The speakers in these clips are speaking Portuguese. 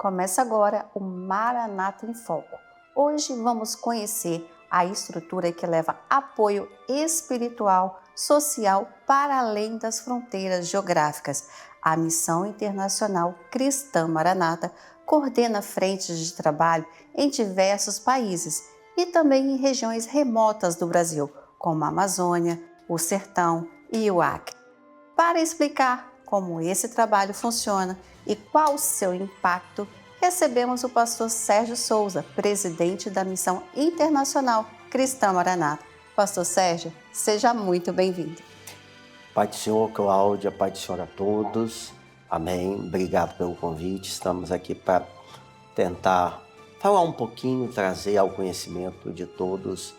Começa agora o Maranata em Foco. Hoje vamos conhecer a estrutura que leva apoio espiritual, social para além das fronteiras geográficas. A Missão Internacional Cristã Maranata coordena frentes de trabalho em diversos países e também em regiões remotas do Brasil, como a Amazônia, o Sertão e o Acre. Para explicar como esse trabalho funciona e qual o seu impacto, recebemos o pastor Sérgio Souza, presidente da Missão Internacional Cristã Maranata. Pastor Sérgio, seja muito bem-vindo. Pai do Senhor, Cláudia, Pai do Senhor a todos. Amém. Obrigado pelo convite. Estamos aqui para tentar falar um pouquinho, trazer ao conhecimento de todos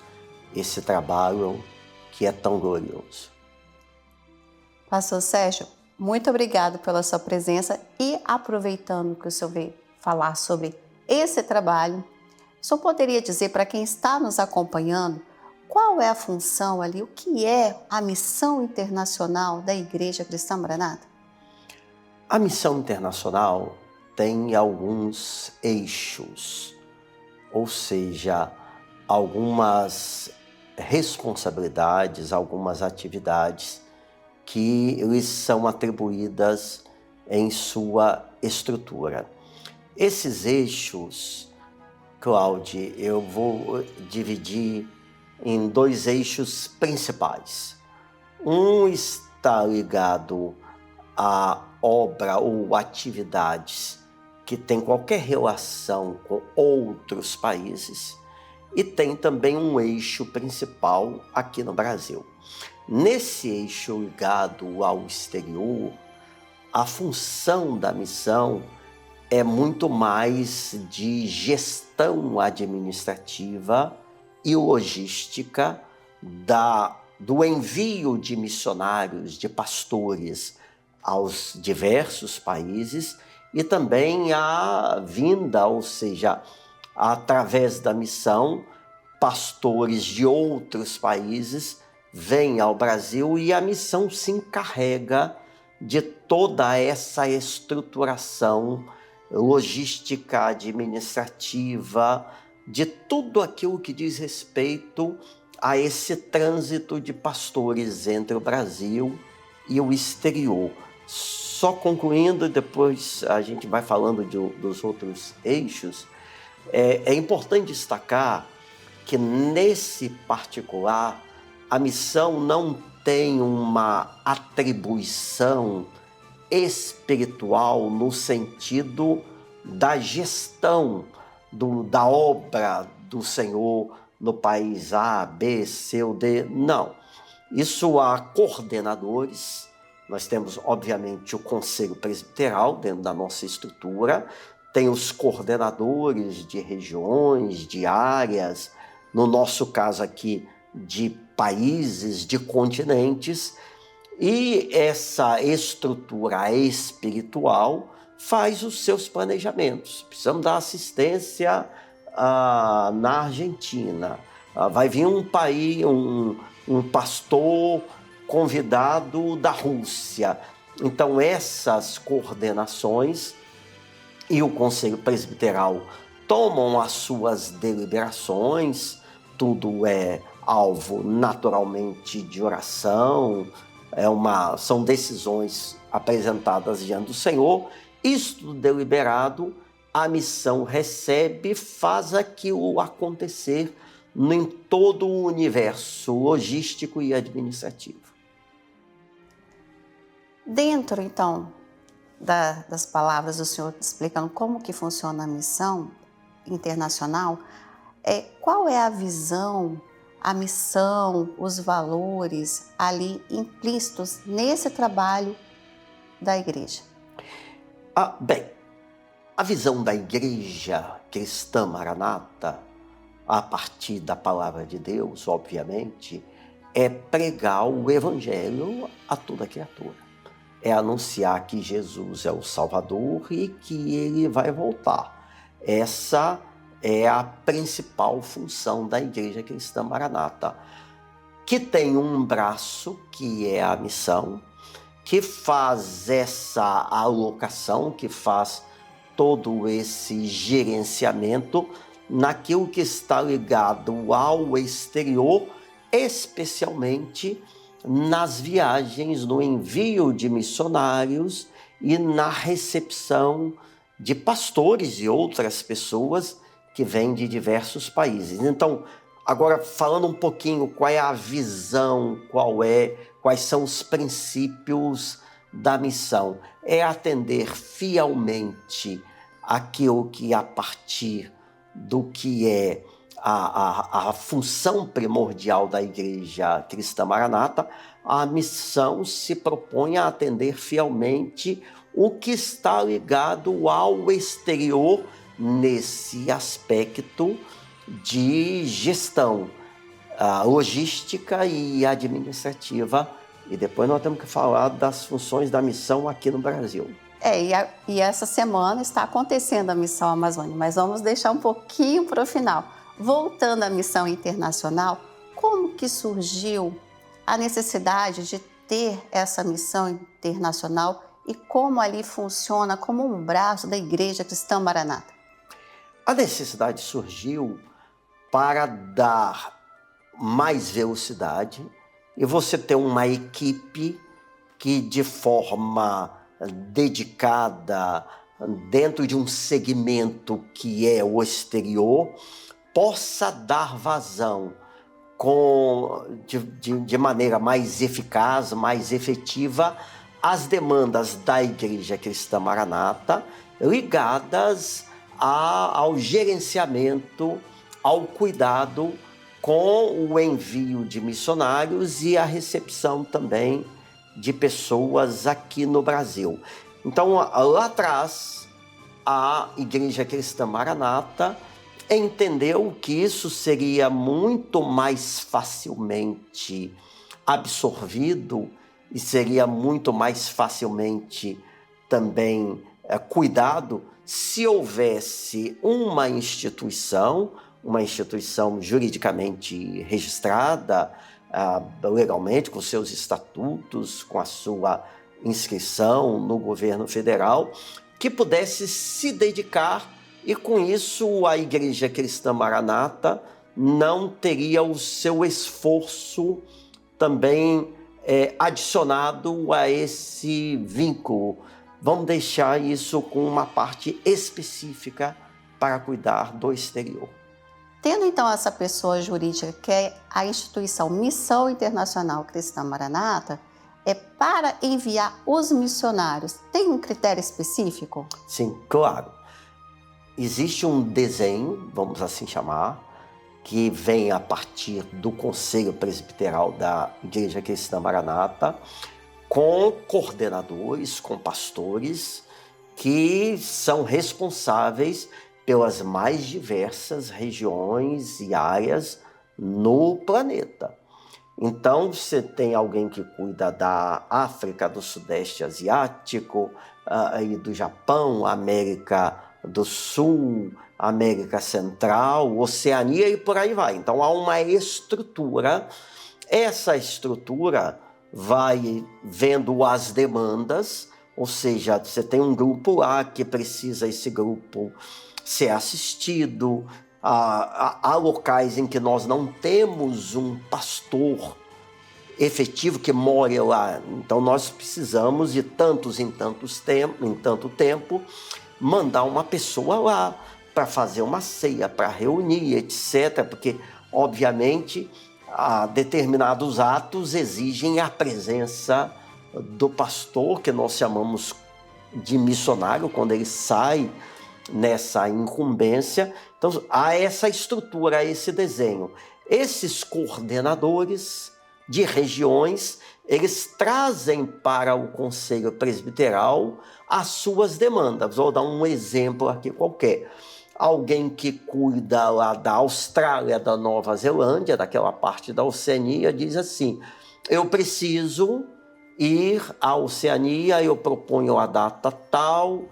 esse trabalho que é tão glorioso. Pastor Sérgio, muito obrigado pela sua presença e aproveitando que o senhor veio falar sobre esse trabalho, o senhor poderia dizer para quem está nos acompanhando qual é a função ali, o que é a missão internacional da Igreja Cristã Maranata? A missão internacional tem alguns eixos, ou seja, algumas responsabilidades, algumas atividades que lhes são atribuídas em sua estrutura. Esses eixos, Cláudia, eu vou dividir em dois eixos principais. Um está ligado à obra ou atividades que tem qualquer relação com outros países e tem também um eixo principal aqui no Brasil. Nesse eixo ligado ao exterior, a função da missão é muito mais de gestão administrativa e logística do envio de missionários, de pastores aos diversos países e também a vinda, ou seja, através da missão, pastores de outros países vêm ao Brasil e a missão se encarrega de toda essa estruturação logística, administrativa, de tudo aquilo que diz respeito a esse trânsito de pastores entre o Brasil e o exterior. Só concluindo, depois a gente vai falando dos outros eixos, é importante destacar que nesse particular a missão não tem uma atribuição espiritual no sentido da gestão da obra do Senhor no país A, B, C ou D. Não. Isso há coordenadores. Nós temos, obviamente, o Conselho Presbiteral dentro da nossa estrutura, tem os coordenadores de regiões, de áreas, no nosso caso aqui, de países, de continentes, e essa estrutura espiritual faz os seus planejamentos. Precisamos dar assistência na Argentina. Vai vir um pastor convidado da Rússia. Então, essas coordenações e o Conselho Presbiteral tomam as suas deliberações, tudo é alvo naturalmente de oração, são decisões apresentadas diante do Senhor. Isto deliberado, a missão recebe, faz aquilo acontecer em todo o universo logístico e administrativo. Dentro, então, das palavras do senhor explicando como que funciona a missão internacional, qual é a visão, a missão, os valores ali implícitos nesse trabalho da igreja? Bem, a visão da Igreja Cristã Maranata, a partir da palavra de Deus, obviamente, é pregar o Evangelho a toda criatura. É anunciar que Jesus é o Salvador e que Ele vai voltar. Essa é a principal função da Igreja Cristã Maranata, que tem um braço, que é a missão, que faz essa alocação, que faz todo esse gerenciamento naquilo que está ligado ao exterior, especialmente nas viagens, no envio de missionários e na recepção de pastores e outras pessoas que vêm de diversos países. Então, agora falando um pouquinho qual é a visão, quais são os princípios da missão, é atender fielmente aquilo que a partir do que é a função primordial da Igreja Cristã Maranata, a missão se propõe a atender fielmente o que está ligado ao exterior nesse aspecto de gestão, logística e administrativa. E depois nós temos que falar das funções da missão aqui no Brasil. E essa semana está acontecendo a Missão Amazônia, mas vamos deixar um pouquinho para o final. Voltando à missão internacional, como que surgiu a necessidade de ter essa missão internacional e como ali funciona como um braço da Igreja Cristã Maranata? A necessidade surgiu para dar mais velocidade e você ter uma equipe que de forma dedicada dentro de um segmento que é o exterior possa dar vazão de maneira mais eficaz, mais efetiva às demandas da Igreja Cristã Maranata ligadas ao gerenciamento, ao cuidado com o envio de missionários e a recepção também de pessoas aqui no Brasil. Então, lá atrás, a Igreja Cristã Maranata entendeu que isso seria muito mais facilmente absorvido e seria muito mais facilmente também cuidado se houvesse uma instituição juridicamente registrada, legalmente, com seus estatutos, com a sua inscrição no governo federal, que pudesse se dedicar, e com isso a Igreja Cristã Maranata não teria o seu esforço também adicionado a esse vínculo. Vamos deixar isso com uma parte específica para cuidar do exterior. Tendo então essa pessoa jurídica que é a instituição Missão Internacional Cristã Maranata, para enviar os missionários, tem um critério específico? Sim, claro. Existe um desenho, vamos assim chamar, que vem a partir do Conselho Presbiteral da Igreja Cristã Maranata, com coordenadores, com pastores, que são responsáveis pelas mais diversas regiões e áreas no planeta. Então, você tem alguém que cuida da África, do Sudeste Asiático, e do Japão, América do Sul, América Central, Oceania e por aí vai. Então, há uma estrutura. Essa estrutura vai vendo as demandas, ou seja, você tem um grupo lá que precisa esse grupo ser assistido. Há locais em que nós não temos um pastor efetivo que more lá, então nós precisamos de tantos em tanto tempo mandar uma pessoa lá para fazer uma ceia, para reunir, etc., porque obviamente determinados atos exigem a presença do pastor, que nós chamamos de missionário, quando ele sai nessa incumbência. Então, há essa estrutura, há esse desenho. Esses coordenadores de regiões, eles trazem para o Conselho Presbiteral as suas demandas. Vou dar um exemplo aqui qualquer. Alguém que cuida lá da Austrália, da Nova Zelândia, daquela parte da Oceania, diz assim: eu preciso ir à Oceania, eu proponho a data tal,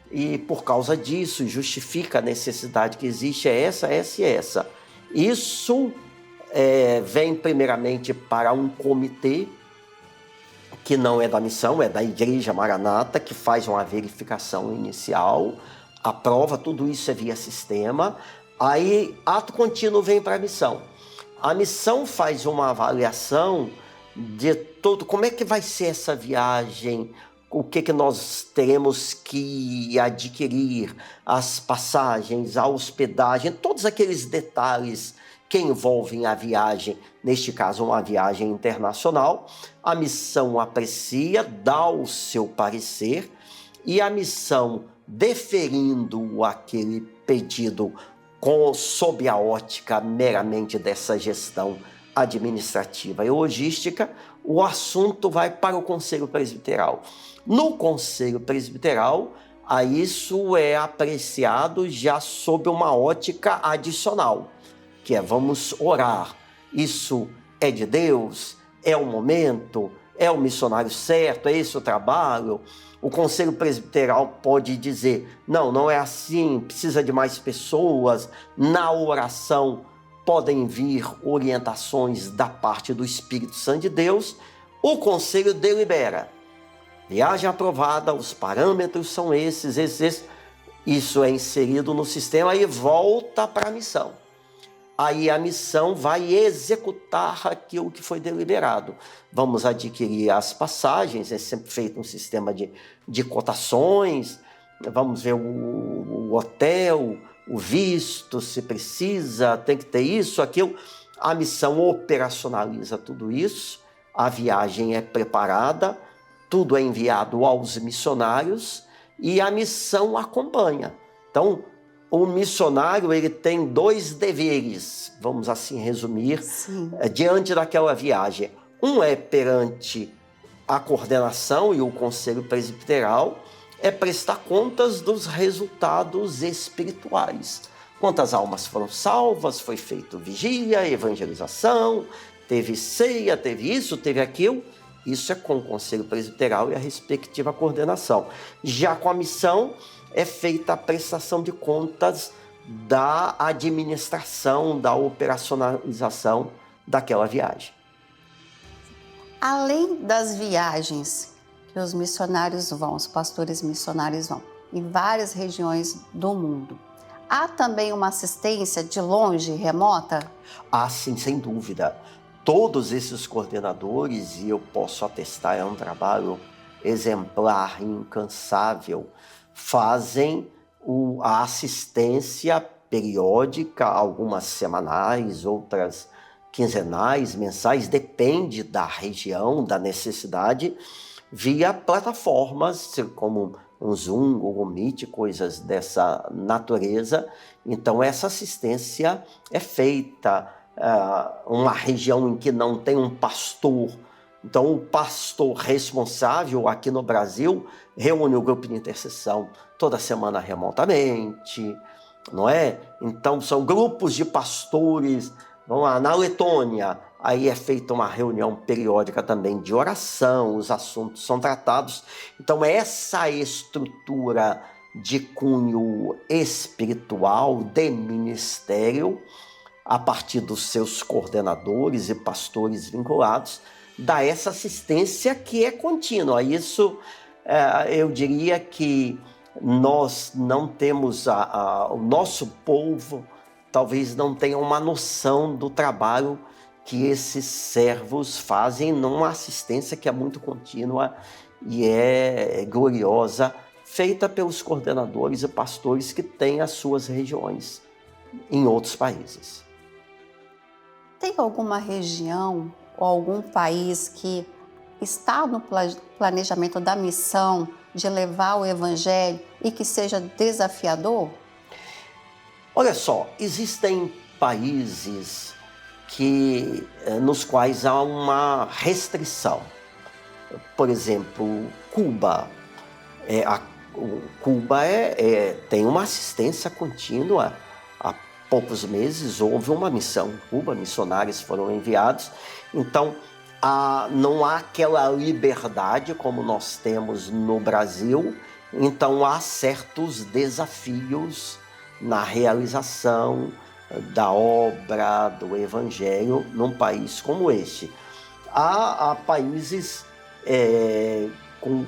e por causa disso, justifica a necessidade que existe, é essa, essa e essa. Isso vem primeiramente para um comitê, que não é da missão, é da Igreja Maranata, que faz uma verificação inicial. aprova, tudo isso é via sistema. Aí, ato contínuo vem para a missão. A missão faz uma avaliação de todo, como é que vai ser essa viagem, o que nós teremos que adquirir, as passagens, a hospedagem, todos aqueles detalhes que envolvem a viagem, neste caso uma viagem internacional. A missão aprecia, dá o seu parecer, e a missão, deferindo aquele pedido sob a ótica meramente dessa gestão administrativa e logística, o assunto vai para o Conselho Presbiteral. No Conselho Presbiteral, isso é apreciado já sob uma ótica adicional, que é: vamos orar, isso é de Deus, é o momento, é o missionário certo, é esse o trabalho. O Conselho Presbiteral pode dizer: não, não é assim, precisa de mais pessoas. Na oração podem vir orientações da parte do Espírito Santo de Deus. O Conselho delibera. Viagem aprovada, os parâmetros são esses. Isso é inserido no sistema e volta para a missão. Aí a missão vai executar aquilo que foi deliberado. Vamos adquirir as passagens, é sempre feito um sistema de cotações, vamos ver o hotel, o visto, se precisa, tem que ter isso, aquilo. A missão operacionaliza tudo isso, a viagem é preparada, tudo é enviado aos missionários e a missão acompanha. Então, o missionário, ele tem 2 deveres, vamos assim resumir, diante daquela viagem. Um é perante a coordenação e o Conselho Presbiteral, é prestar contas dos resultados espirituais. Quantas almas foram salvas, foi feita vigília, evangelização, teve ceia, teve isso, teve aquilo. Isso é com o Conselho Presbiteral e a respectiva coordenação. Já com a missão, é feita a prestação de contas da administração, da operacionalização daquela viagem. Além das viagens que os missionários vão, os pastores missionários vão, em várias regiões do mundo, há também uma assistência de longe, remota? Ah, sim, sem dúvida. Todos esses coordenadores, e eu posso atestar, é um trabalho exemplar, incansável, fazem a assistência periódica, algumas semanais, outras quinzenais, mensais, depende da região, da necessidade, via plataformas como um Zoom, Google Meet, coisas dessa natureza. Então essa assistência é feita, uma região em que não tem um pastor. Então, o pastor responsável aqui no Brasil reúne o grupo de intercessão toda semana remotamente, não é? Então, são grupos de pastores. Vamos lá, na Letônia, aí é feita uma reunião periódica também de oração, os assuntos são tratados. Então, essa estrutura de cunho espiritual, de ministério, a partir dos seus coordenadores e pastores vinculados, dá essa assistência que é contínua. Isso, eu diria que nós não temos, o nosso povo talvez não tenha uma noção do trabalho que esses servos fazem numa assistência que é muito contínua e é gloriosa, feita pelos coordenadores e pastores que têm as suas regiões em outros países. Tem alguma região ou algum país que está no planejamento da missão de levar o evangelho e que seja desafiador? Olha só, existem países nos quais há uma restrição. Por exemplo, Cuba. Cuba tem uma assistência contínua. Há poucos meses houve uma missão em Cuba, missionários foram enviados. Então, não há aquela liberdade como nós temos no Brasil. Então, há certos desafios na realização da obra do Evangelho num país como este. Há países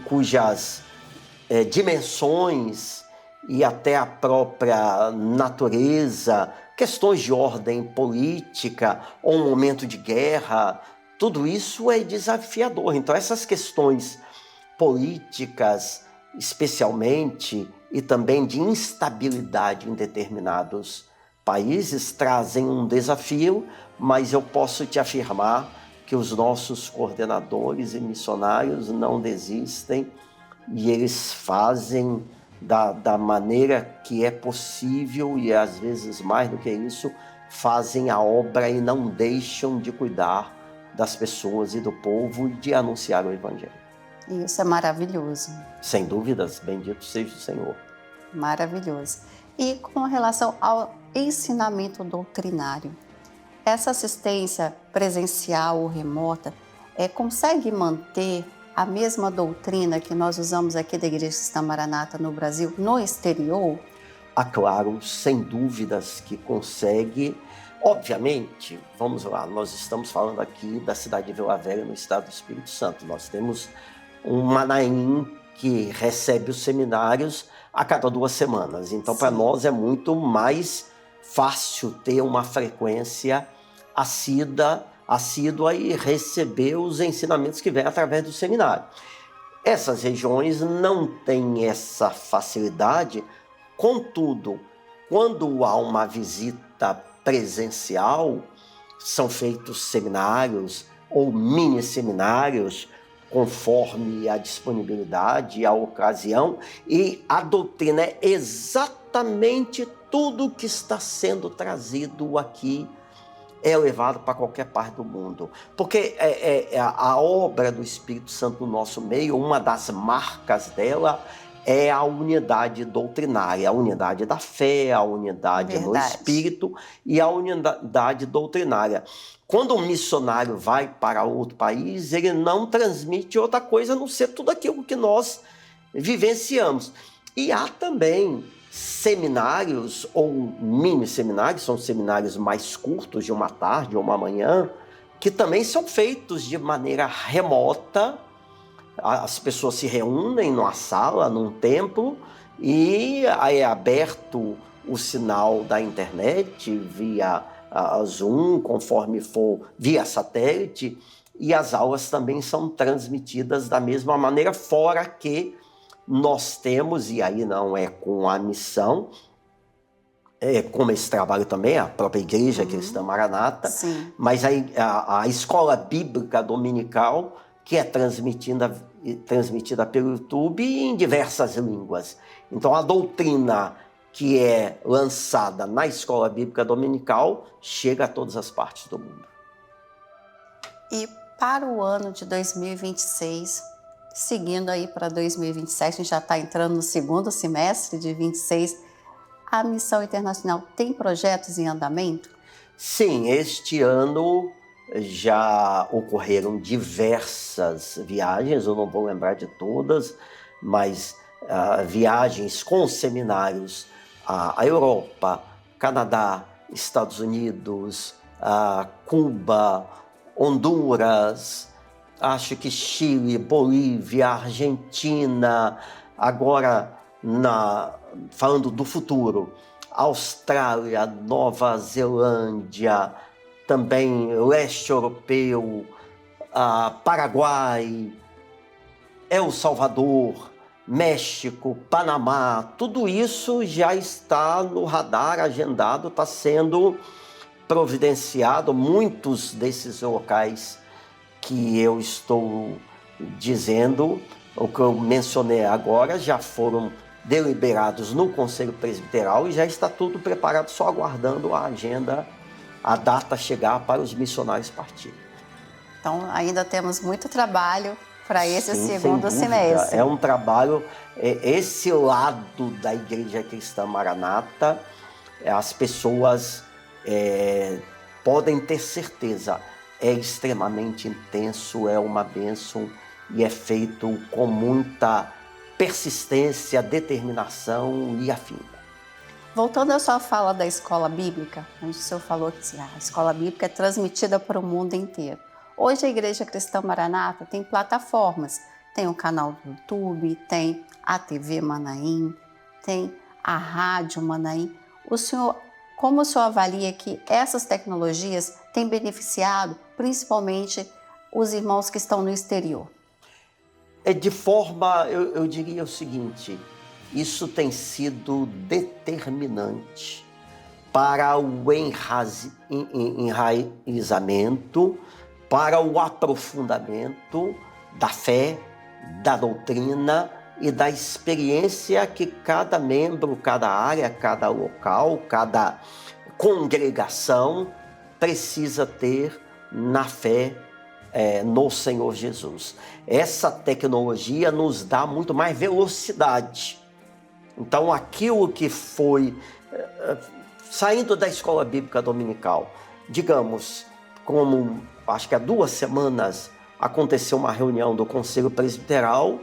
cujas dimensões e até a própria natureza, questões de ordem política ou um momento de guerra, tudo isso é desafiador. Então essas questões políticas, especialmente, e também de instabilidade em determinados países, trazem um desafio, mas eu posso te afirmar que os nossos coordenadores e missionários não desistem e eles fazem da maneira que é possível e às vezes mais do que isso, fazem a obra e não deixam de cuidar das pessoas e do povo e de anunciar o Evangelho. Isso é maravilhoso. Sem dúvidas, bendito seja o Senhor. Maravilhoso. E com relação ao ensinamento doutrinário, essa assistência presencial ou remota consegue manter a mesma doutrina que nós usamos aqui da Igreja Cristã Maranata no Brasil, no exterior? Claro, sem dúvidas que consegue. Obviamente, vamos lá, nós estamos falando aqui da cidade de Vila Velha, no estado do Espírito Santo. Nós temos um Manaim que recebe os seminários a cada 2 semanas. Então, para nós é muito mais fácil ter uma frequência assídua e receber os ensinamentos que vêm através do seminário. Essas regiões não têm essa facilidade, contudo, quando há uma visita presencial, são feitos seminários ou mini seminários, conforme a disponibilidade e a ocasião, e a doutrina é exatamente tudo que está sendo trazido aqui é levado para qualquer parte do mundo. Porque a obra do Espírito Santo no nosso meio, uma das marcas dela é a unidade doutrinária, a unidade da fé, a unidade no Espírito e a unidade doutrinária. Quando um missionário vai para outro país, ele não transmite outra coisa a não ser tudo aquilo que nós vivenciamos. E há também seminários ou mini seminários, são seminários mais curtos, de uma tarde ou uma manhã, que também são feitos de maneira remota. As pessoas se reúnem numa sala, num templo, e aí é aberto o sinal da internet via Zoom, conforme for, via satélite, e as aulas também são transmitidas da mesma maneira, fora que nós temos, e aí não é com a missão, como esse trabalho também, a própria Igreja Cristã Maranata, mas a escola bíblica dominical, que é transmitida pelo YouTube em diversas línguas. Então a doutrina que é lançada na escola bíblica dominical chega a todas as partes do mundo. E para o ano de 2026, seguindo aí para 2027, a gente já está entrando no segundo semestre de 26, a Missão Internacional tem projetos em andamento? Sim, este ano já ocorreram diversas viagens, eu não vou lembrar de todas, mas viagens com seminários à Europa, Canadá, Estados Unidos, Cuba, Honduras, acho que Chile, Bolívia, Argentina, agora falando do futuro, Austrália, Nova Zelândia, também leste europeu, Paraguai, El Salvador, México, Panamá, tudo isso já está no radar, agendado, está sendo providenciado. Muitos desses locais que eu estou dizendo, o que eu mencionei agora, já foram deliberados no Conselho Presbiteral e já está tudo preparado, só aguardando a agenda, a data chegar para os missionários partirem. Então ainda temos muito trabalho para esse segundo semestre. É um trabalho, esse lado da Igreja Cristã Maranata, as pessoas podem ter certeza, é extremamente intenso, é uma bênção e é feito com muita persistência, determinação e afinco. Voltando à sua fala da escola bíblica, onde o senhor falou que a escola bíblica é transmitida para o mundo inteiro. Hoje a Igreja Cristã Maranata tem plataformas, tem o canal do YouTube, tem a TV Manaim, tem a Rádio Manaim, como o senhor avalia que essas tecnologias têm beneficiado principalmente os irmãos que estão no exterior? De forma, eu diria o seguinte, isso tem sido determinante para o enraizamento, para o aprofundamento da fé, da doutrina e da experiência que cada membro, cada área, cada local, cada congregação precisa ter na fé no Senhor Jesus. Essa tecnologia nos dá muito mais velocidade. Então, aquilo que foi saindo da escola bíblica dominical, digamos, como acho que há 2 semanas aconteceu uma reunião do Conselho Presbiteral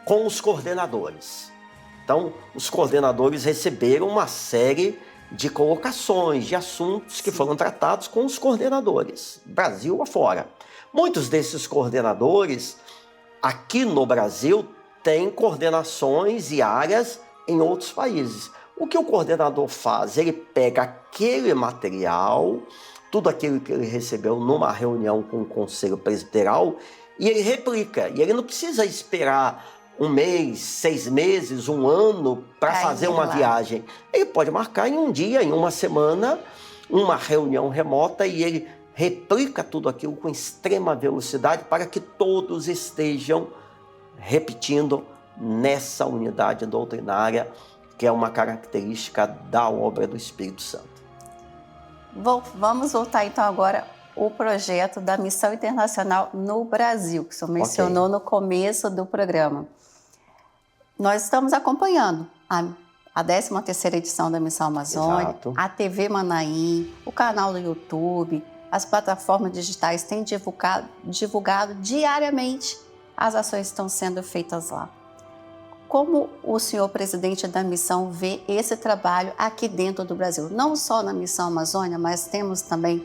com os coordenadores. Então, os coordenadores receberam uma série de colocações, de assuntos que foram tratados com os coordenadores, Brasil afora. Muitos desses coordenadores, aqui no Brasil, têm coordenações e áreas em outros países. O que o coordenador faz? Ele pega aquele material, tudo aquilo que ele recebeu numa reunião com o Conselho Presbiteral, e ele replica. E ele não precisa esperar 1 mês, 6 meses, 1 ano para fazer uma viagem. Ele pode marcar em 1 dia, em 1 semana, uma reunião remota, e ele replica tudo aquilo com extrema velocidade para que todos estejam repetindo nessa unidade doutrinária, que é uma característica da obra do Espírito Santo. Vamos voltar então agora ao projeto da Missão Internacional no Brasil, que o senhor mencionou no começo do programa. Nós estamos acompanhando a 13ª edição da Missão Amazônia, Exato. A TV Manaim, o canal do YouTube, as plataformas digitais têm divulgado diariamente as ações que estão sendo feitas lá. Como o senhor presidente da missão vê esse trabalho aqui dentro do Brasil? Não só na Missão Amazônia, mas temos também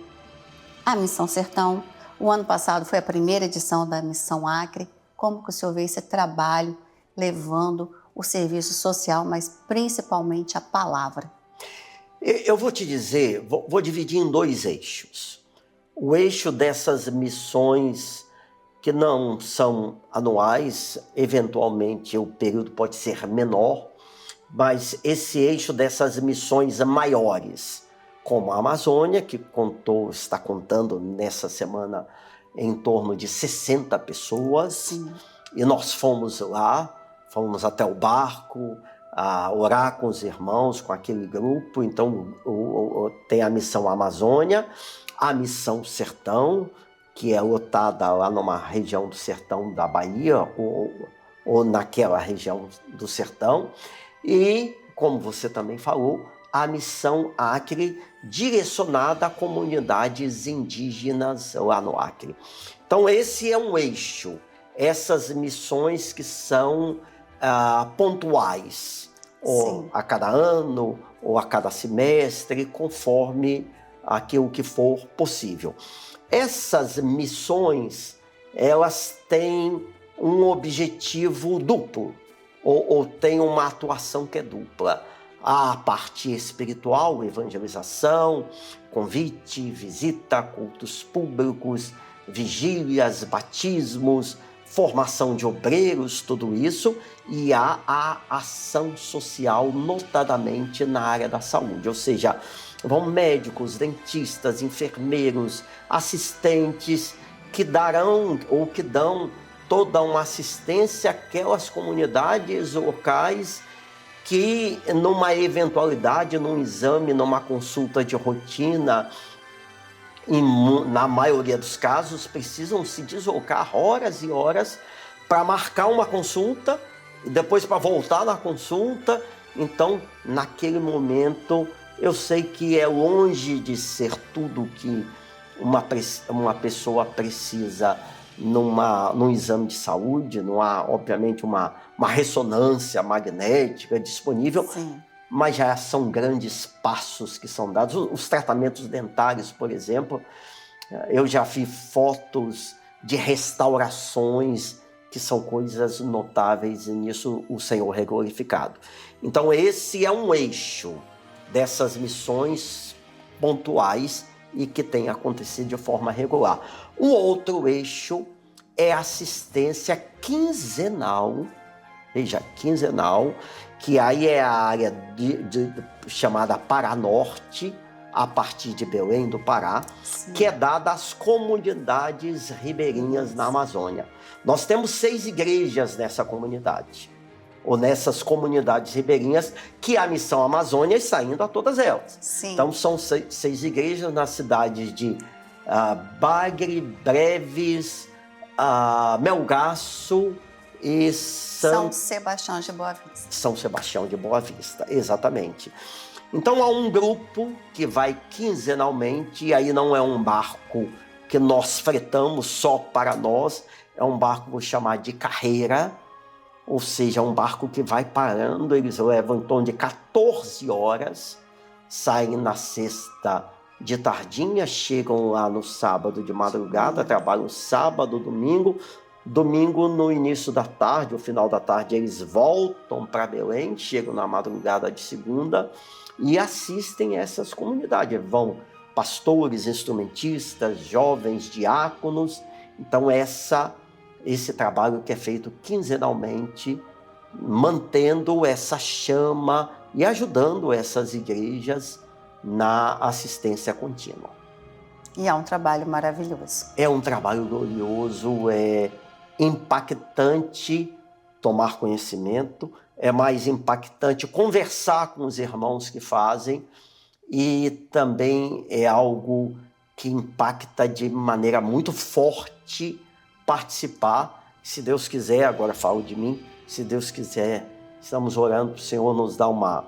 a Missão Sertão. O ano passado foi a 1ª edição da Missão Acre. Como que o senhor vê esse trabalho levando o serviço social, mas principalmente a palavra? Eu vou te dizer, vou dividir em 2 eixos. O eixo dessas missões que não são anuais, eventualmente o período pode ser menor, mas esse eixo dessas missões maiores, como a Amazônia, que está contando nessa semana em torno de 60 pessoas, Sim. E nós fomos lá, fomos até o barco, a orar com os irmãos, com aquele grupo. Então tem a missão Amazônia, a missão Sertão, que é lotada lá numa região do sertão da Bahia, ou naquela região do sertão. E, como você também falou, a missão Acre, direcionada a comunidades indígenas lá no Acre. Então, esse é um eixo, essas missões que são pontuais, ou a cada ano, ou a cada semestre, conforme aquilo que for possível. Essas missões, elas têm um objetivo duplo, ou têm uma atuação que é dupla. A parte espiritual, evangelização, convite, visita, cultos públicos, vigílias, batismos, formação de obreiros, tudo isso, e há a ação social, notadamente na área da saúde, ou seja, vão médicos, dentistas, enfermeiros, assistentes que darão ou que dão toda uma assistência àquelas comunidades locais que, numa eventualidade, num exame, numa consulta de rotina, na maioria dos casos, precisam se deslocar horas e horas para marcar uma consulta e depois para voltar na consulta. Então, naquele momento, eu sei que é longe de ser tudo que uma pessoa precisa num exame de saúde, não há, obviamente, uma ressonância magnética disponível, Sim. Mas já são grandes passos que são dados. Os tratamentos dentários, por exemplo, eu já vi fotos de restaurações que são coisas notáveis, e nisso o Senhor é glorificado. Então esse é um eixo dessas missões pontuais e que tem acontecido de forma regular. Um outro eixo é assistência quinzenal, veja, quinzenal, que aí é a área chamada Paranorte, a partir de Belém do Pará, sim, que é dada às comunidades ribeirinhas na Amazônia. Nós temos 6 igrejas nessa comunidade, ou nessas comunidades ribeirinhas, que a Missão Amazônia está indo a todas elas. Sim. Então são 6 igrejas nas cidades de Bagre, Breves, Melgaço e São Sebastião de Boa Vista. São Sebastião de Boa Vista, exatamente. Então há um grupo que vai quinzenalmente, e aí não é um barco que nós fretamos só para nós, é um barco, vou chamar de carreira, ou seja, um barco que vai parando. Eles levam em torno de 14 horas, saem na sexta de tardinha, chegam lá no sábado de madrugada, trabalham sábado, domingo. Domingo, no início da tarde, no final da tarde, eles voltam para Belém, chegam na madrugada de segunda e assistem essas comunidades. Vão pastores, instrumentistas, jovens, diáconos. Então esse trabalho que é feito quinzenalmente, mantendo essa chama e ajudando essas igrejas na assistência contínua. E é um trabalho maravilhoso. É um trabalho glorioso, é impactante tomar conhecimento, é mais impactante conversar com os irmãos que fazem, e também é algo que impacta de maneira muito forte participar. Se Deus quiser, agora falo de mim, se Deus quiser, estamos orando para o Senhor nos dar uma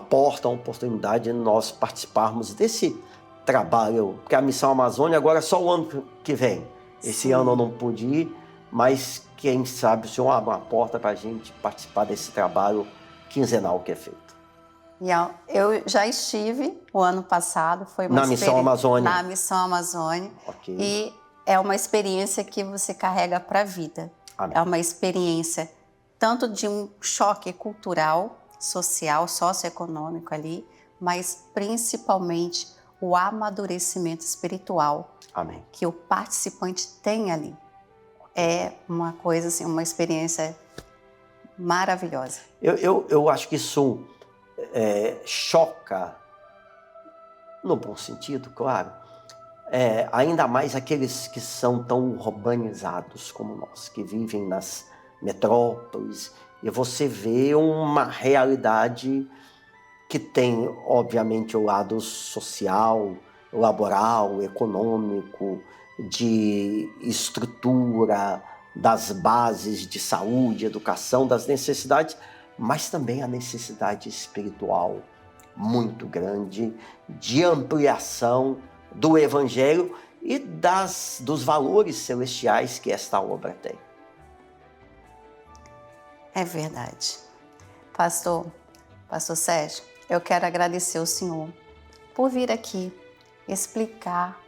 porta, uma oportunidade de nós participarmos desse trabalho, porque a Missão Amazônia agora é só o ano que vem. Esse ano eu não pude ir, mas quem sabe o Senhor abre uma porta para a gente participar desse trabalho quinzenal que é feito. Eu já estive o ano passado, foi na Missão Amazônia. Na Missão Amazônia. Okay. E é uma experiência que você carrega para a vida. Amém. É uma experiência tanto de um choque cultural, social, socioeconômico ali, mas principalmente o amadurecimento espiritual. Amém. Que o participante tem ali. É uma coisa assim, uma experiência maravilhosa. Eu acho que isso choca, no bom sentido, claro, ainda mais aqueles que são tão urbanizados como nós, que vivem nas metrópoles, e você vê uma realidade que tem, obviamente, o lado social, laboral, econômico, de estrutura, das bases de saúde, educação, das necessidades, mas também a necessidade espiritual muito grande, de ampliação do Evangelho e dos valores celestiais que esta obra tem. É verdade. Pastor Sérgio, eu quero agradecer ao senhor por vir aqui explicar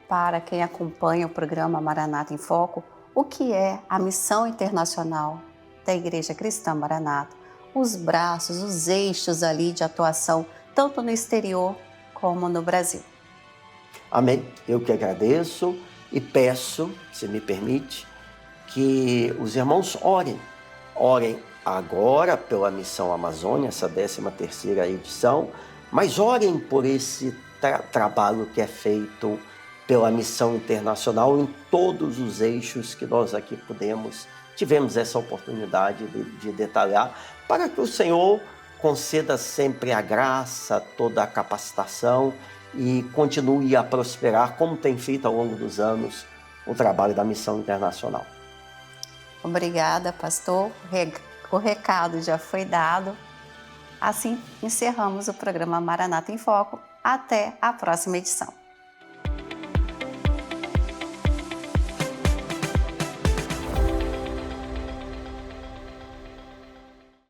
para quem acompanha o programa Maranata em Foco o que é a missão internacional da Igreja Cristã Maranata, os braços, os eixos ali de atuação, tanto no exterior como no Brasil. Amém. Eu que agradeço e peço, se me permite, que os irmãos orem agora pela Missão Amazônia, essa 13ª edição, mas orem por esse trabalho que é feito pela Missão Internacional em todos os eixos que nós aqui tivemos essa oportunidade de detalhar, para que o Senhor conceda sempre a graça, toda a capacitação e continue a prosperar, como tem feito ao longo dos anos, o trabalho da Missão Internacional. Obrigada, pastor. O recado já foi dado. Assim encerramos o programa Maranata em Foco. Até a próxima edição.